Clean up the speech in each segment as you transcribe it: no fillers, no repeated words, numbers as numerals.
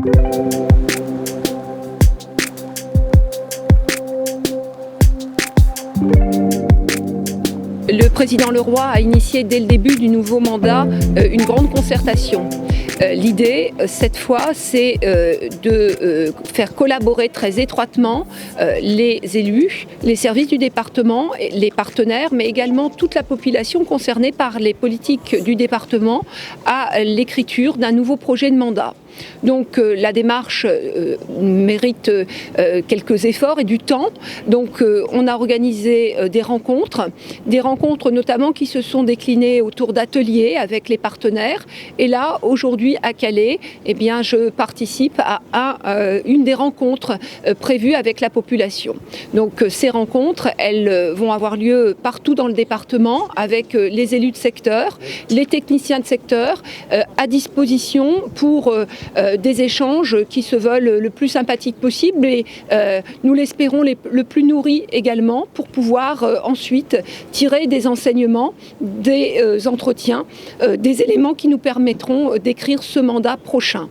Le président Leroy a initié dès le début du nouveau mandat une grande concertation. L'idée, cette fois, c'est de faire collaborer très étroitement les élus, les services du département, les partenaires, mais également toute la population concernée par les politiques du département à l'écriture d'un nouveau projet de mandat. Donc la démarche mérite quelques efforts et du temps. Donc on a organisé des rencontres notamment qui se sont déclinées autour d'ateliers avec les partenaires. Et là, aujourd'hui à Calais, eh bien, je participe à une des rencontres prévues avec la population. Donc ces rencontres, elles vont avoir lieu partout dans le département avec les élus de secteur, les techniciens de secteur à disposition pour des échanges qui se veulent le plus sympathiques possible et nous l'espérons le plus nourris également pour pouvoir ensuite tirer des enseignements, des entretiens, des éléments qui nous permettront d'écrire ce mandat prochain.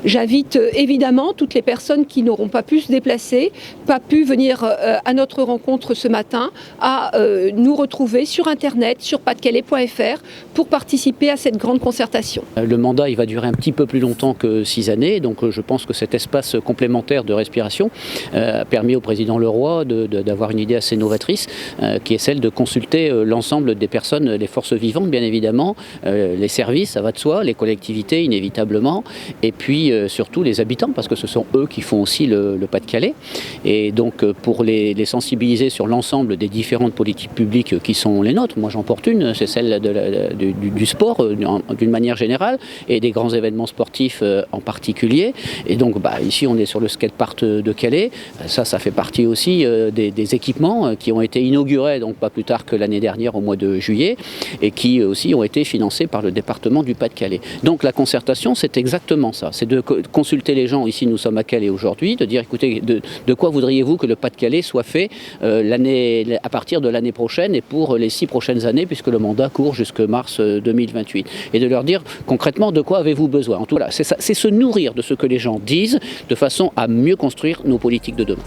J'invite évidemment toutes les personnes qui n'auront pas pu se déplacer, pas pu venir à notre rencontre ce matin, à nous retrouver sur Internet, sur pasdecalais.fr pour participer à cette grande concertation. Le mandat, il va durer un petit peu plus longtemps que 6 années, donc je pense que cet espace complémentaire de respiration a permis au président Leroy d'avoir une idée assez novatrice, qui est celle de consulter l'ensemble des personnes, les forces vivantes bien évidemment, les services, ça va de soi, les collectivités inévitablement, et puis surtout les habitants, parce que ce sont eux qui font aussi le Pas-de-Calais. Et donc pour les sensibiliser sur l'ensemble des différentes politiques publiques qui sont les nôtres, moi j'en porte une, c'est celle du sport d'une manière générale, et des grands événements sportifs en particulier. Et donc ici on est sur le skatepark de Calais, ça fait partie aussi des équipements qui ont été inaugurés donc pas plus tard que l'année dernière au mois de juillet, et qui aussi ont été financés par le département du Pas-de-Calais. Donc la concertation, c'est exactement ça, c'est de consulter les gens. Ici nous sommes à Calais aujourd'hui, de dire écoutez, de quoi voudriez-vous que le Pas-de-Calais soit fait à partir de l'année prochaine et pour les 6 prochaines années, puisque le mandat court jusqu'à mars 2028, et de leur dire concrètement de quoi avez-vous besoin. En tout cas, c'est se nourrir de ce que les gens disent de façon à mieux construire nos politiques de demain.